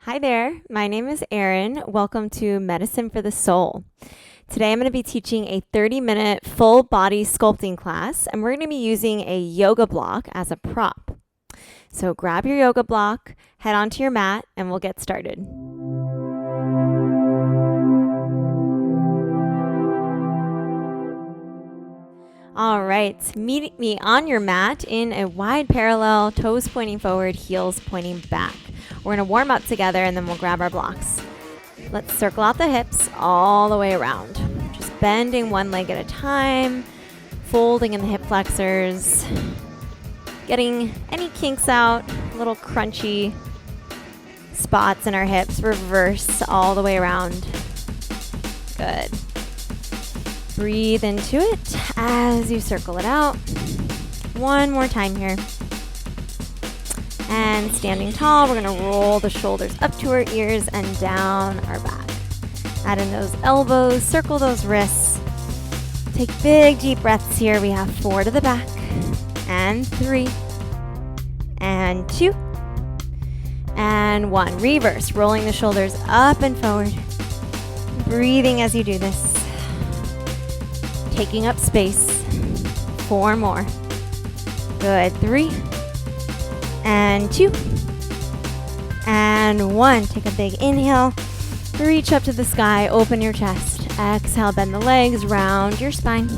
Hi there, my name is Erin. Welcome to Medicine for the Soul. Today I'm going to be teaching a 30-minute full body sculpting class, and we're going to be using a yoga block as a prop. So grab your yoga block, head onto your mat, and we'll get started. All right, meet me on your mat in a wide parallel, toes pointing forward, heels pointing back. We're going to warm up together and then we'll grab our blocks. Let's circle out the hips all the way around. Just bending one leg at a time, folding in the hip flexors, getting any kinks out, little crunchy spots in our hips. Reverse all the way around. Good. Breathe into it as you circle it out. One more time here. And standing tall, we're going to roll the shoulders up to our ears and down our back. Add in those elbows, circle those wrists. Take big deep breaths here. We have 4 to the back, and 3, and 2, and 1. Reverse, rolling the shoulders up and forward. Breathing as you do this. Taking up space. 4 more. Good. 3, and 2, and 1. Take a big inhale. Reach up to the sky. Open your chest. Exhale, bend the legs, round your spine.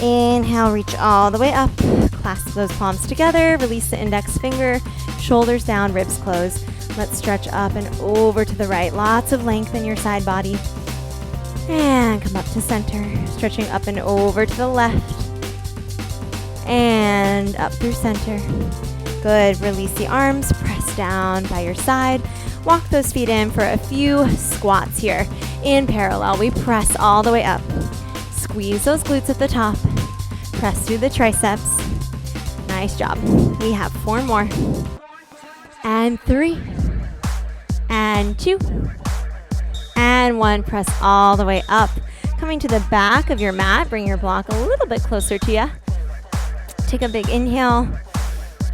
Inhale, reach all the way up. Clasp those palms together. Release the index finger. Shoulders down, ribs close. Let's stretch up and over to the right. Lots of length in your side body. And come up to center. Stretching up and over to the left. And up through center. Good. Release the arms. Press down by your side. Walk those feet in for a few squats here. In parallel, we press all the way up. Squeeze those glutes at the top. Press through the triceps. Nice job. We have 4 more. And 3. And 2. And 1. Press all the way up. Coming to the back of your mat. Bring your block a little bit closer to you. Take a big inhale.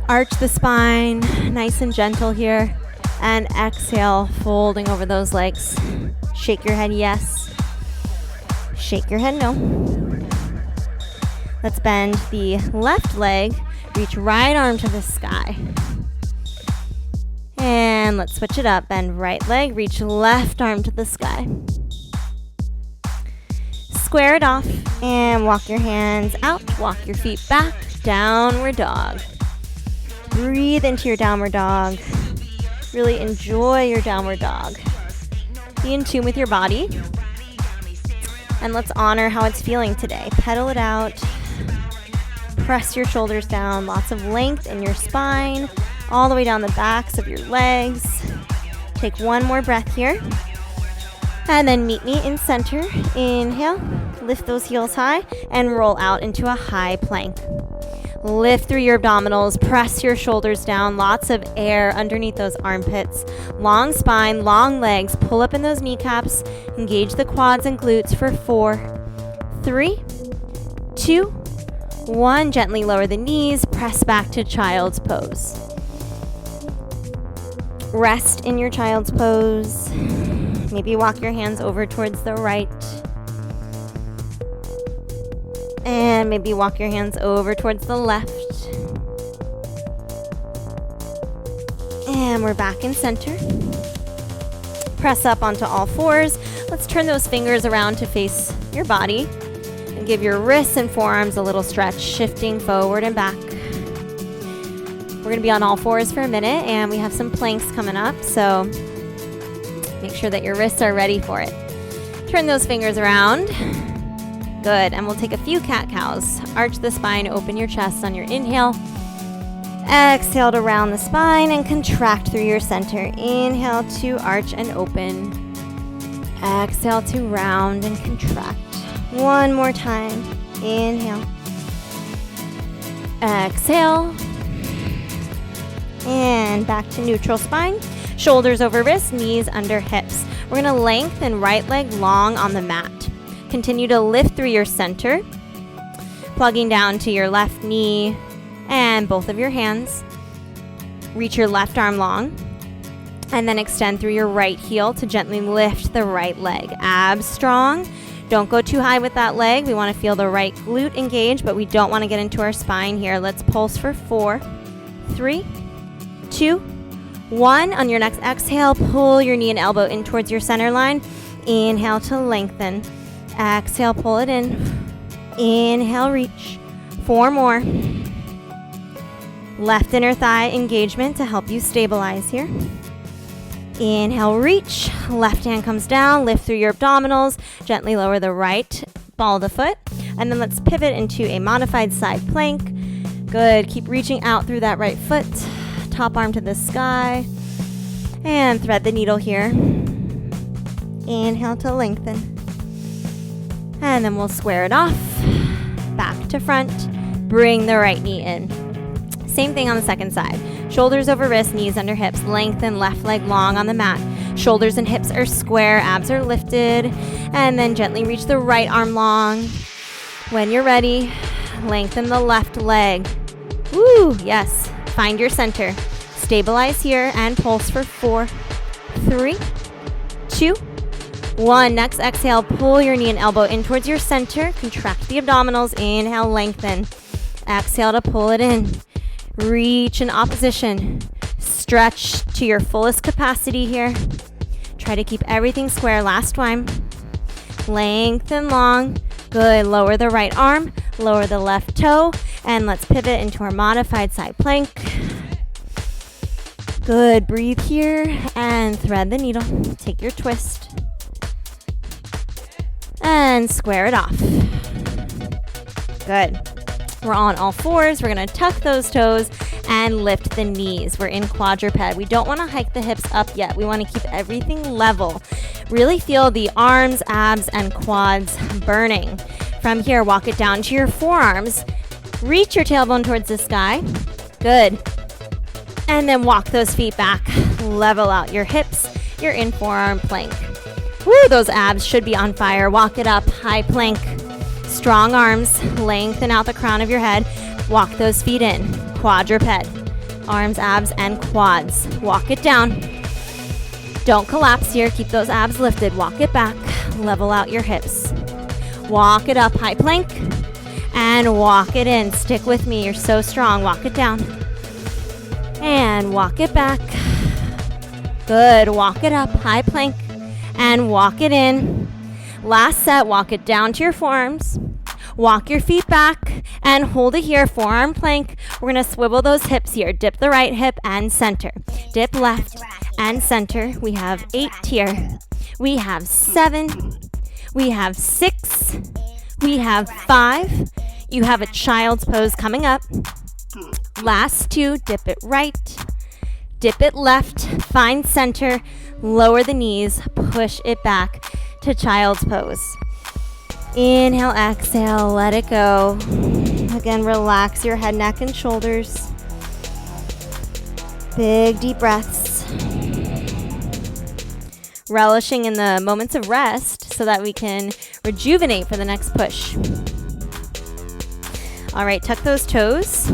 Arch the spine. Nice and gentle here. And exhale, folding over those legs. Shake your head yes. Shake your head no. Let's bend the left leg. Reach right arm to the sky. And let's switch it up. Bend right leg. Reach left arm to the sky. Square it off and walk your hands out. Walk your feet back. Downward dog. Breathe into your downward dog. Really enjoy your downward dog. Be in tune with your body. And let's honor how it's feeling today. Pedal it out. Press your shoulders down. Lots of length in your spine. All the way down the backs of your legs. Take one more breath here. And then meet me in center. Inhale. Lift those heels high and roll out into a high plank. Lift through your abdominals, press your shoulders down, lots of air underneath those armpits. Long spine, long legs, pull up in those kneecaps, engage the quads and glutes for 4, 3, 2, 1. Gently lower the knees, press back to child's pose. Rest in your child's pose. Maybe walk your hands over towards the right. And maybe walk your hands over towards the left. And we're back in center. Press up onto all 4s. Let's turn those fingers around to face your body. And give your wrists and forearms a little stretch, shifting forward and back. We're going to be on all 4s for a minute, and we have some planks coming up, so make sure that your wrists are ready for it. Turn those fingers around. Good, and we'll take a few cat-cows. Arch the spine, open your chest on your inhale. Exhale to round the spine and contract through your center. Inhale to arch and open. Exhale to round and contract. One more time. Inhale. Exhale. And back to neutral spine. Shoulders over wrists, knees under hips. We're going to lengthen right leg long on the mat. Continue to lift through your center, plugging down to your left knee and both of your hands. Reach your left arm long. And then extend through your right heel to gently lift the right leg. Abs strong. Don't go too high with that leg. We want to feel the right glute engage, but we don't want to get into our spine here. Let's pulse for 4, 3, 2, 1. On your next exhale, pull your knee and elbow in towards your center line. Inhale to lengthen. Exhale, pull it in. Inhale, reach. 4 more. Left inner thigh engagement to help you stabilize here. Inhale, reach. Left hand comes down. Lift through your abdominals. Gently lower the right ball of the foot. And then let's pivot into a modified side plank. Good. Keep reaching out through that right foot. Top arm to the sky. And thread the needle here. Inhale to lengthen. And then we'll square it off. Back to front. Bring the right knee in. Same thing on the second side. Shoulders over wrists, knees under hips. Lengthen left leg long on the mat. Shoulders and hips are square, abs are lifted. And then gently reach the right arm long. When you're ready, lengthen the left leg. Woo, yes. Find your center. Stabilize here and pulse for 4, 3, 2, 1. Next exhale, pull your knee and elbow in towards your center. Contract the abdominals. Inhale, lengthen. Exhale to pull it in. Reach in opposition. Stretch to your fullest capacity here. Try to keep everything square. Last time. Lengthen long. Good. Lower the right arm. Lower the left toe. And let's pivot into our modified side plank. Good. Breathe here and thread the needle. Take your twist. And square it off. Good. We're on all fours. We're going to tuck those toes and lift the knees. We're in quadruped. We don't want to hike the hips up yet. We want to keep everything level. Really feel the arms, abs, and quads burning. From here, walk it down to your forearms. Reach your tailbone towards the sky. Good. And then walk those feet back. Level out your hips. You're in forearm plank. Woo, those abs should be on fire. Walk it up, high plank. Strong arms, lengthen out the crown of your head. Walk those feet in, quadruped. Arms, abs, and quads. Walk it down. Don't collapse here, keep those abs lifted. Walk it back, level out your hips. Walk it up, high plank. And walk it in, stick with me, you're so strong. Walk it down. And walk it back. Good, walk it up, high plank. And walk it in. Last set, walk it down to your forearms. Walk your feet back and hold it here, forearm plank. We're going to swivel those hips here. Dip the right hip and center. Dip left and center. We have 8 here. We have 7. We have 6. We have 5. You have a child's pose coming up. Last 2, dip it right. Dip it left. Find center. Lower the knees. Push it back to child's pose. Inhale, exhale, let it go. Again, relax your head, neck, and shoulders. Big, deep breaths. Relishing in the moments of rest so that we can rejuvenate for the next push. All right, tuck those toes.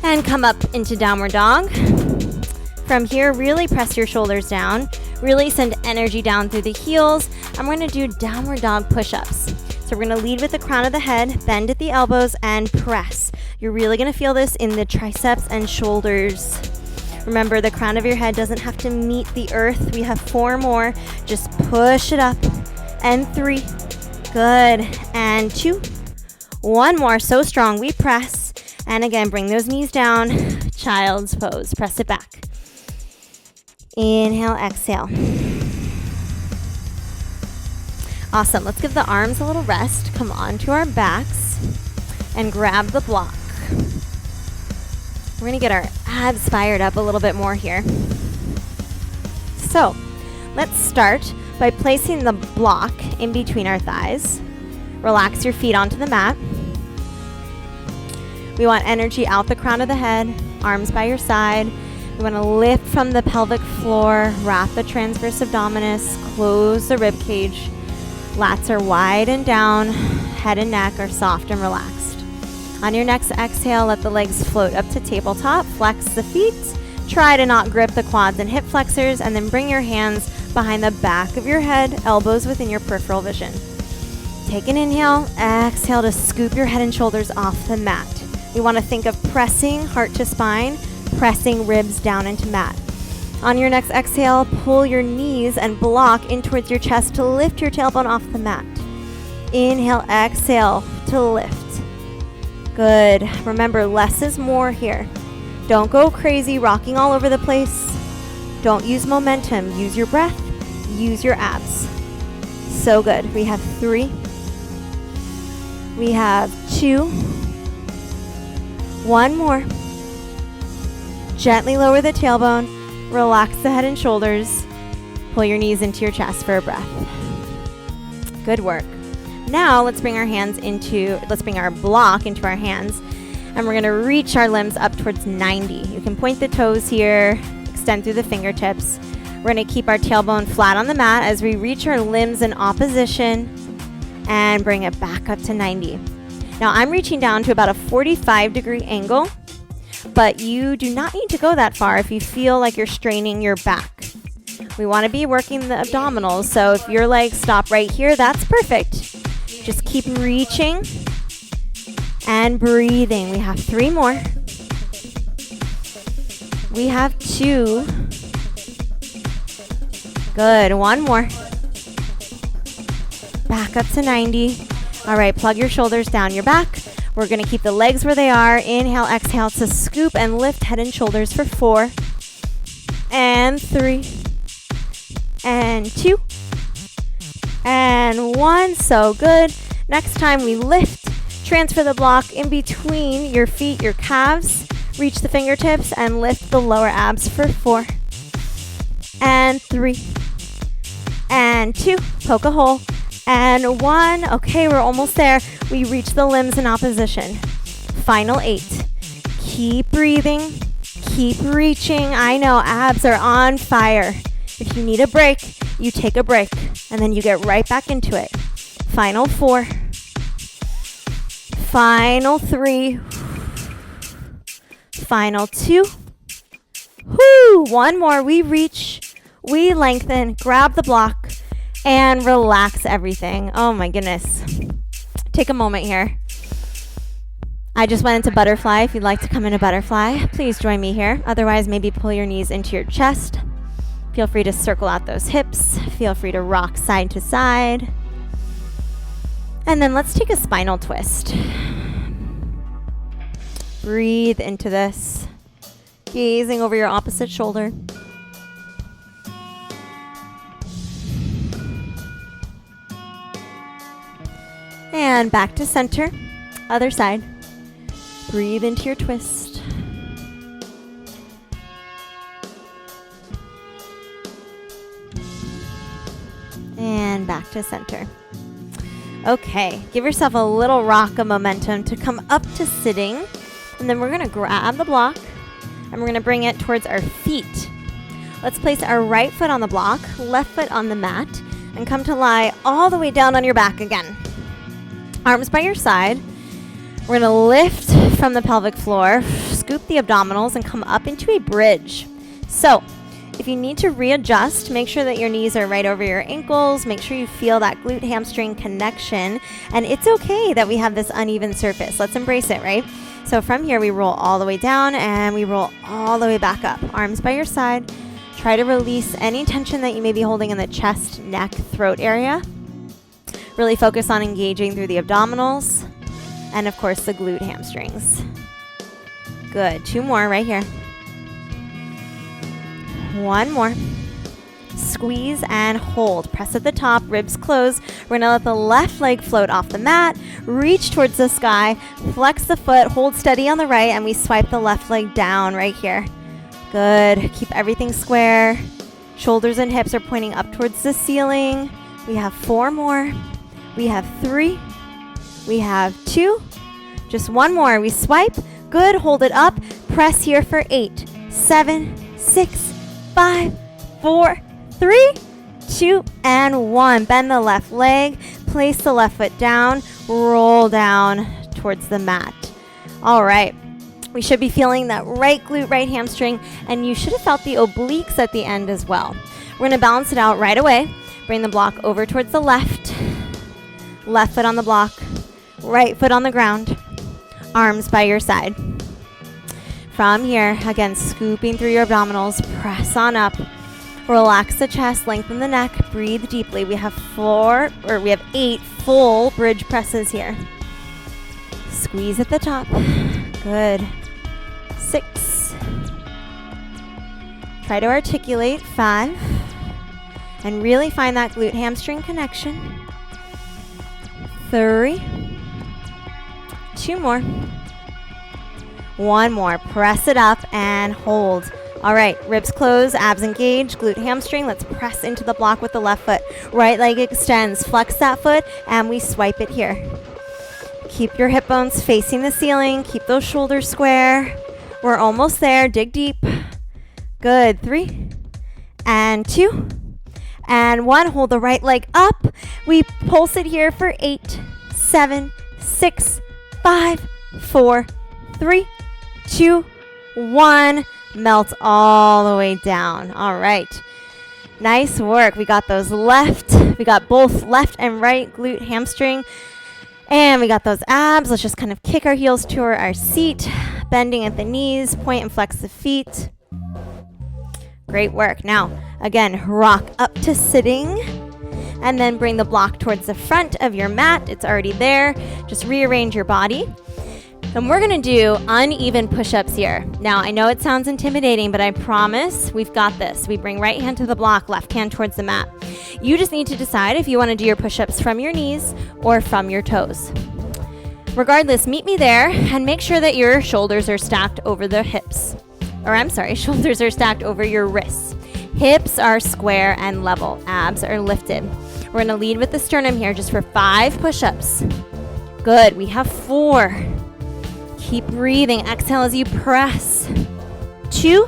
And come up into downward dog. From here, really press your shoulders down. Really send energy down through the heels. And we're going to do downward dog push-ups. So we're going to lead with the crown of the head, bend at the elbows, and press. You're really going to feel this in the triceps and shoulders. Remember, the crown of your head doesn't have to meet the earth. We have 4 more. Just push it up. And 3. Good. And 2. 1 more. So strong. We press. And again, bring those knees down. Child's pose. Press it back. Inhale, exhale. Awesome. Let's give the arms a little rest. Come onto our backs and grab the block. We're going to get our abs fired up a little bit more here. So let's start by placing the block in between our thighs. Relax your feet onto the mat. We want energy out the crown of the head, arms by your side. We want to lift from the pelvic floor, wrap the transverse abdominis, close the rib cage. Lats are wide and down, head and neck are soft and relaxed. On your next exhale, let the legs float up to tabletop. Flex the feet, Try to not grip the quads and hip flexors, and then bring your hands behind the back of your head, elbows within your peripheral vision. Take an inhale, exhale to scoop your head and shoulders off the mat. We want to think of pressing heart to spine, pressing ribs down into mat. On your next exhale, pull your knees and block in towards your chest to lift your tailbone off the mat. Inhale, exhale to lift. Good. Remember, less is more here. Don't go crazy, rocking all over the place. Don't use momentum. Use your breath. Use your abs. So good. We have 3. We have 2. 1 more. Gently lower the tailbone. Relax the head and shoulders. Pull your knees into your chest for a breath. Good work. Now let's bring our block into our hands, and we're going to reach our limbs up towards 90. You can point the toes here, extend through the fingertips. We're going to keep our tailbone flat on the mat as we reach our limbs in opposition and bring it back up to 90. Now I'm reaching down to about a 45-degree angle, but you do not need to go that far if you feel like you're straining your back. We want to be working the abdominals, so if your legs stop right here, that's perfect. Just keep reaching and breathing. We have 3 more. We have 2. Good. 1 more. Back up to 90. All right, plug your shoulders down your back. We're going to keep the legs where they are. Inhale, exhale to scoop and lift head and shoulders for 4. And 3. And 2. And 1. So good. Next time we lift, transfer the block in between your feet, your calves. Reach the fingertips and lift the lower abs for 4. And 3. And 2. Poke a hole. And 1. Okay, we're almost there. We reach the limbs in opposition. Final 8. Keep breathing. Keep reaching. I know, abs are on fire. If you need a break, you take a break, and then you get right back into it. Final 4. Final 3. Final 2. Whoo! 1 more. We reach, we lengthen, grab the block, and relax everything. Oh my goodness. Take a moment here. I just went into butterfly. If you'd like to come into butterfly, please join me here. Otherwise, maybe pull your knees into your chest. Feel free to circle out those hips. Feel free to rock side to side. And then let's take a spinal twist. Breathe into this. Gazing over your opposite shoulder. And back to center. Other side. Breathe into your twist. And back to center. Okay, give yourself a little rock of momentum to come up to sitting. And then we're going to grab the block and we're going to bring it towards our feet. Let's place our right foot on the block, left foot on the mat, and come to lie all the way down on your back again. Arms by your side. We're going to lift from the pelvic floor, scoop the abdominals, and come up into a bridge. So, if you need to readjust, make sure that your knees are right over your ankles. Make sure you feel that glute hamstring connection. And it's okay that we have this uneven surface. Let's embrace it, right? So from here, we roll all the way down and we roll all the way back up. Arms by your side. Try to release any tension that you may be holding in the chest, neck, throat area. Really focus on engaging through the abdominals and, of course, the glute hamstrings. Good. 2 more right here. 1 more. Squeeze and hold. Press at the top, ribs close. We're going to let the left leg float off the mat. Reach towards the sky. Flex the foot. Hold steady on the right, and we swipe the left leg down right here. Good. Keep everything square. Shoulders and hips are pointing up towards the ceiling. We have 4 more. We have 3. We have 2. Just 1 more. We swipe. Good. Hold it up. Press here for 8, 7, 6, 5, 4, 3, 2, and 1. Bend the left leg. Place the left foot down. Roll down towards the mat. All right. We should be feeling that right glute, right hamstring, and you should have felt the obliques at the end as well. We're gonna balance it out right away. Bring the block over towards the left. Left foot on the block, right foot on the ground, arms by your side. From here, again, scooping through your abdominals, press on up. Relax the chest, lengthen the neck, breathe deeply. We have 8 full bridge presses here. Squeeze at the top. Good. 6. Try to articulate. 5. And really find that glute hamstring connection. 3. 2 more. 1 more. Press it up and hold. All right, ribs close, abs engage, glute hamstring. Let's press into the block with the left foot. Right leg extends. Flex that foot, and we swipe it here. Keep your hip bones facing the ceiling. Keep those shoulders square. We're almost there. Dig deep. Good. 3 and 2 and 1. Hold the right leg up. We pulse it here for 8, 7, 6, 5, 4, 3, 2, 1. Melt all the way down. All right. Nice work. We got those we got both left and right glute hamstring. And we got those abs. Let's just kind of kick our heels to our seat, bending at the knees, point and flex the feet. Great work. Now, again, rock up to sitting. And then bring the block towards the front of your mat. It's already there. Just rearrange your body. And we're gonna do uneven push-ups here. Now, I know it sounds intimidating, but I promise we've got this. We bring right hand to the block, left hand towards the mat. You just need to decide if you wanna do your push-ups from your knees or from your toes. Regardless, meet me there and make sure that your shoulders are stacked over the hips. Shoulders are stacked over your wrists. Hips are square and level. Abs are lifted. We're gonna lead with the sternum here just for 5 push-ups. Good, we have 4. Keep breathing. Exhale as you press. 2.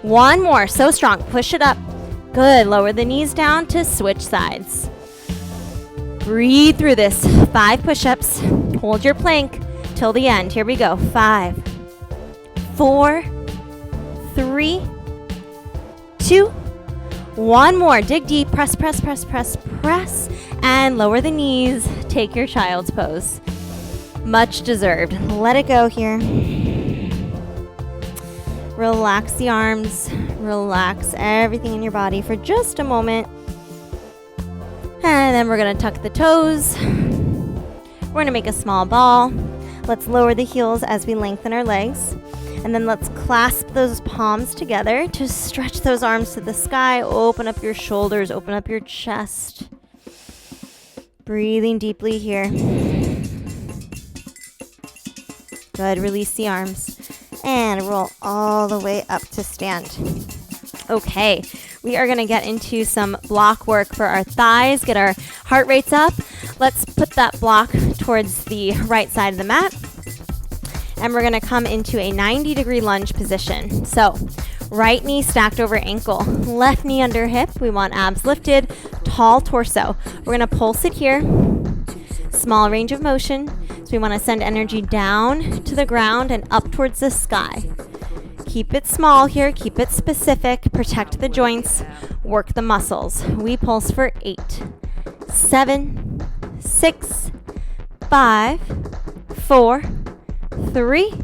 1 more. So strong. Push it up. Good. Lower the knees down to switch sides. Breathe through this. 5 push-ups. Hold your plank till the end. Here we go. 5, 4, 3, 2, 1 more. Dig deep. Press, press, press, press, press. And lower the knees. Take your child's pose. Much deserved. Let it go here. Relax the arms. Relax everything in your body for just a moment. And then we're going to tuck the toes. We're going to make a small ball. Let's lower the heels as we lengthen our legs. And then let's clasp those palms together to stretch those arms to the sky. Open up your shoulders. Open up your chest. Breathing deeply here. Good. Release the arms and roll all the way up to stand. Okay, we are going to get into some block work for our thighs, get our heart rates up. Let's put that block towards the right side of the mat. And we're going to come into a 90-degree lunge position. So, right knee stacked over ankle, left knee under hip. We want abs lifted, tall torso. We're going to pulse it here. Small range of motion. So we want to send energy down to the ground and up towards the sky. Keep it small here. Keep it specific. Protect the joints. Work the muscles. We pulse for 8, 7, 6, 5, 4, 3,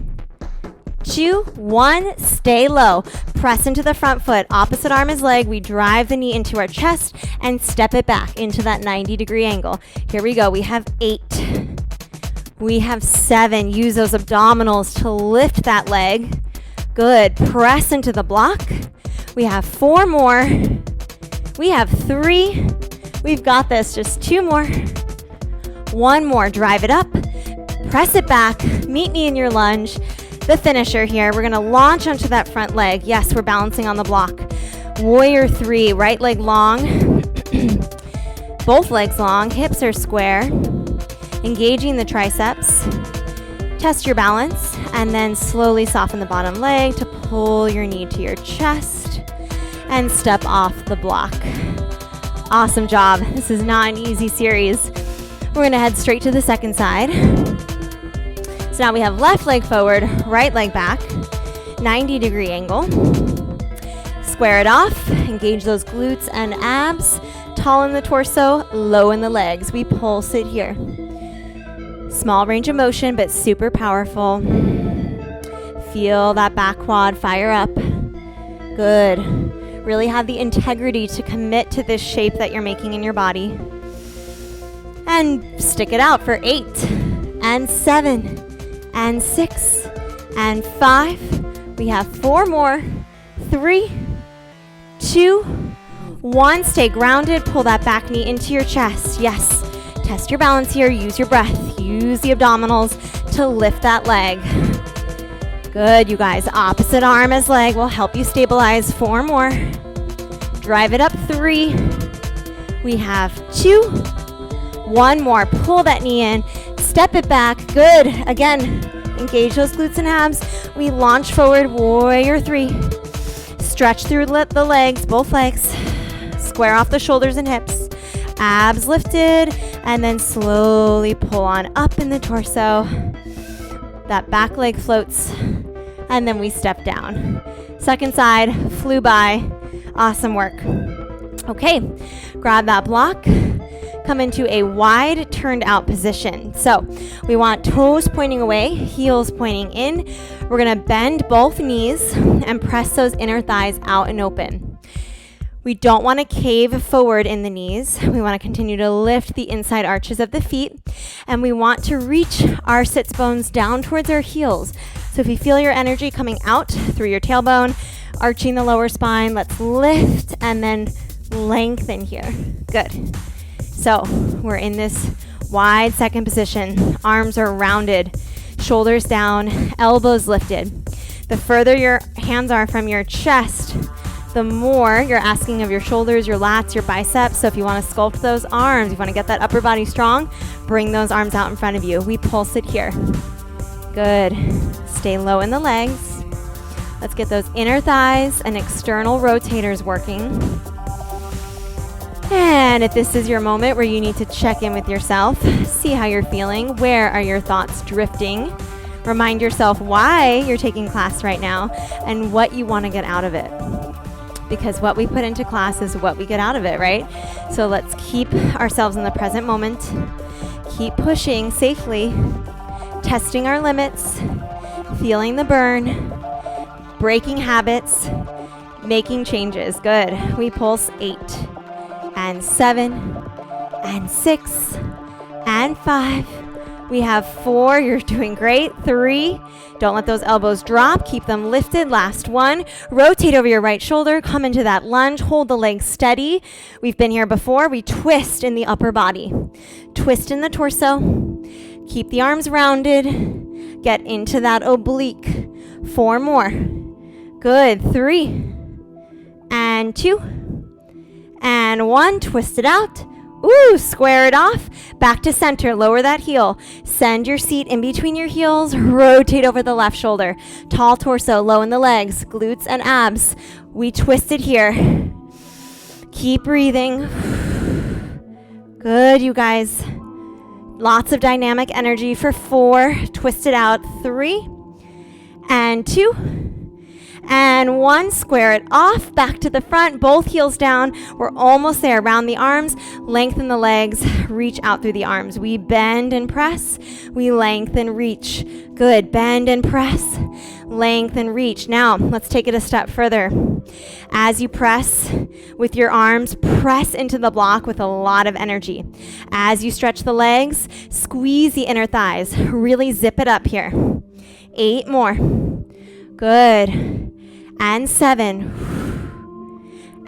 2, 1. Stay low. Press into the front foot. Opposite arm is leg. We drive the knee into our chest and step it back into that 90-degree angle. Here we go. We have 8. We have 7. Use those abdominals to lift that leg. Good. Press into the block. We have 4 more. We have 3. We've got this. Just 2 more. 1 more. Drive it up. Press it back. Meet me in your lunge. The finisher here. We're going to launch onto that front leg. Yes, we're balancing on the block. Warrior 3. Right leg long. Both legs long. Hips are square. Engaging the triceps. Test your balance and then slowly soften the bottom leg to pull your knee to your chest and step off the block. Awesome job. This is not an easy series. We're going to head straight to the second side. So now we have left leg forward, right leg back, 90-degree angle. Square it off, engage those glutes and abs, tall in the torso, low in the legs. We pulse it here. Small range of motion, but super powerful. Feel that back quad fire up. Good. Really have the integrity to commit to this shape that you're making in your body. And stick it out for 8 and 7 and 6 and 5. We have 4 more. 3, 2, 1. Stay grounded. Pull that back knee into your chest. Yes. Test your balance here. Use your breath. Use the abdominals to lift that leg. Good, you guys. Opposite arm as leg will help you stabilize. 4 more. Drive it up. 3. We have 2. 1 more. Pull that knee in. Step it back. Good. Again, engage those glutes and abs. We launch forward. Warrior 3. Stretch through the legs, both legs. Square off the shoulders and hips. Abs lifted. And then slowly pull on up in the torso. That back leg floats. And then we step down. Second side, flew by. Awesome work. Okay, grab that block. Come into a wide turned out position. So we want toes pointing away, heels pointing in. We're gonna bend both knees and press those inner thighs out and open. We don't want to cave forward in the knees. We want to continue to lift the inside arches of the feet, and we want to reach our sits bones down towards our heels. So if you feel your energy coming out through your tailbone, arching the lower spine, let's lift and then lengthen here. Good. So we're in this wide second position. Arms are rounded, shoulders down, elbows lifted. The further your hands are from your chest, the more you're asking of your shoulders, your lats, your biceps. So if you want to sculpt those arms, you want to get that upper body strong, bring those arms out in front of you. We pulse it here. Good. Stay low in the legs. Let's get those inner thighs and external rotators working. And if this is your moment where you need to check in with yourself, see how you're feeling, where are your thoughts drifting, remind yourself why you're taking class right now and what you want to get out of it. Because what we put into class is what we get out of it, right? So let's keep ourselves in the present moment, keep pushing safely, testing our limits, feeling the burn, breaking habits, making changes. Good. We pulse 8 and 7 and 6 and 5. We have 4. You're doing great. 3. Don't let those elbows drop. Keep them lifted. Last 1. Rotate over your right shoulder. Come into that lunge. Hold the legs steady. We've been here before. We twist in the upper body. Twist in the torso. Keep the arms rounded. Get into that oblique. 4 more. Good. 3 and 2 and 1. Twist it out. Ooh, square it off. Back to center. Lower that heel. Send your seat in between your heels. Rotate over the left shoulder. Tall torso, low in the legs, glutes and abs. We twist it here. Keep breathing. Good, you guys. Lots of dynamic energy for 4. Twist it out. 3 and 2 and 1. Square it off. Back to the front. Both heels down. We're almost there. Round the arms. Lengthen the legs. Reach out through the arms. We bend and press. We lengthen, reach. Good. Bend and press. Lengthen, reach. Now, let's take it a step further. As you press with your arms, press into the block with a lot of energy. As you stretch the legs, squeeze the inner thighs. Really zip it up here. 8 more. Good. And 7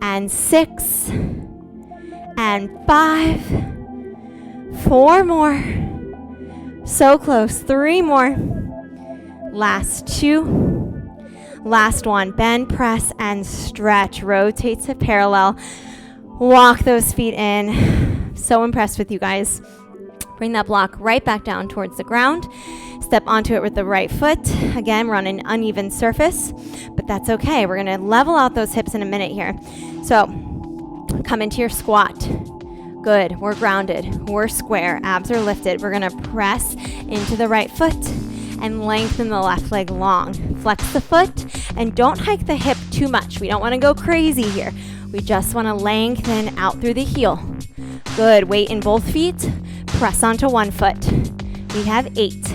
and 6 and 5. 4 more. So close. 3 more. Last 2. Last 1. Bend, press, and stretch. Rotate to parallel. Walk those feet in. So impressed with you guys. Bring that block right back down towards the ground. Step onto it with the right foot. Again, we're on an uneven surface, but that's okay. We're gonna level out those hips in a minute here. So, come into your squat. Good, we're grounded, we're square, abs are lifted. We're gonna press into the right foot and lengthen the left leg long. Flex the foot and don't hike the hip too much. We don't want to go crazy here. We just want to lengthen out through the heel. Good. Weight in both feet. Press onto one foot. We have 8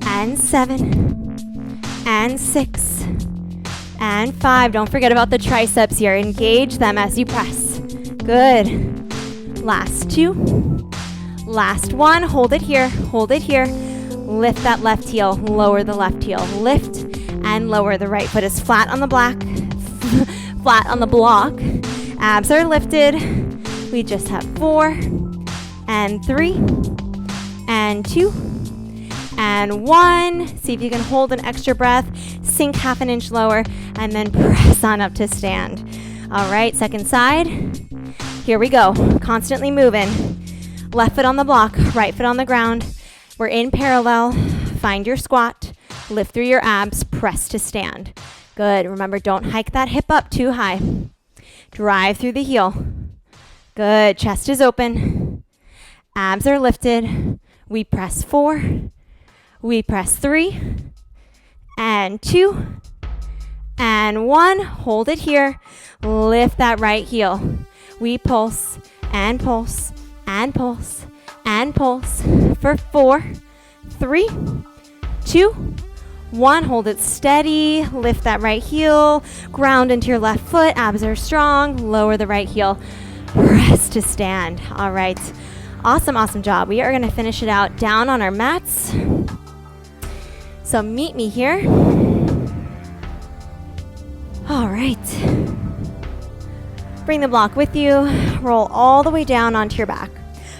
and 7 and 6 and 5. Don't forget about the triceps here. Engage them as you press. Good. Last 2. Last 1. Hold it here. Hold it here. Lift that left heel. Lower the left heel. Lift and lower. The right foot is flat on the flat on the block. Abs are lifted. We just have 4 and 3 and 2 and 1. See if you can hold an extra breath. Sink half an inch lower and then press on up to stand. All right, second side. Here we go. Constantly moving. Left foot on the block, right foot on the ground. We're in parallel. Find your squat. Lift through your abs. Press to stand. Good. Remember, don't hike that hip up too high. Drive through the heel. Good. Chest is open. Abs are lifted. We press 4. We press 3 and 2 and 1. Hold it here. Lift that right heel. We pulse and pulse and pulse and pulse for 4, 3, 2, 1. Hold it steady. Lift that right heel. Ground into your left foot. Abs are strong. Lower the right heel. Press to stand. All right. Awesome, awesome job. We are going to finish it out down on our mats. So meet me here. All right. Bring the block with you. Roll all the way down onto your back.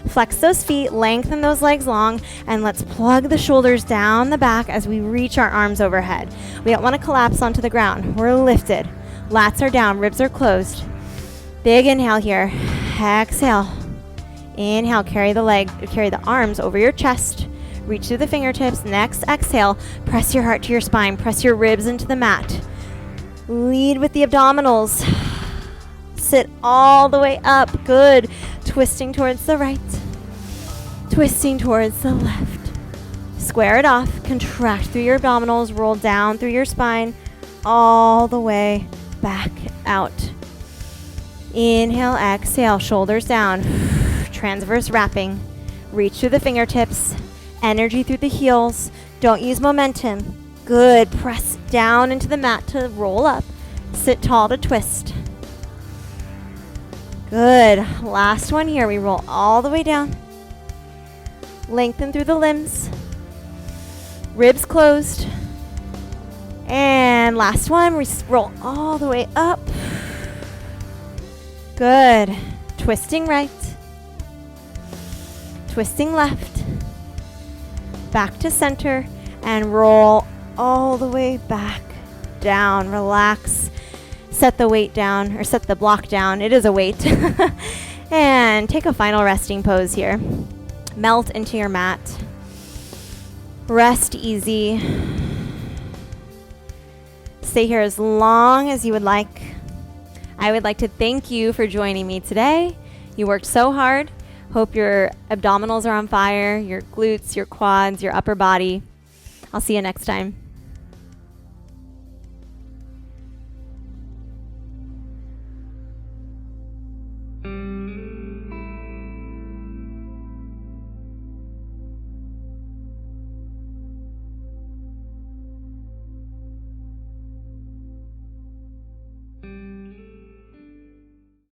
Flex those feet, lengthen those legs long, and let's plug the shoulders down the back as we reach our arms overhead. We don't want to collapse onto the ground. We're lifted. Lats are down, ribs are closed. Big inhale here. Exhale. Inhale, carry the arms over your chest. Reach through the fingertips. Next exhale, press your heart to your spine. Press your ribs into the mat. Lead with the abdominals. Sit all the way up. Good. Twisting towards the right. Twisting towards the left. Square it off. Contract through your abdominals. Roll down through your spine. All the way back out. Inhale, exhale. Shoulders down. Transverse wrapping. Reach through the fingertips. Energy through the heels. Don't use momentum. Good. Press down into the mat to roll up. Sit tall to twist. Good. Last one here. We roll all the way down. Lengthen through the limbs. Ribs closed. And last one. We roll all the way up. Good. Twisting right. Twisting left. Back to center. And roll all the way back down. Relax. Set the weight down, or set the block down. It is a weight. And take a final resting pose here. Melt into your mat. Rest easy. Stay here as long as you would like. I would like to thank you for joining me today. You worked so hard. Hope your abdominals are on fire, your glutes, your quads, your upper body. I'll see you next time.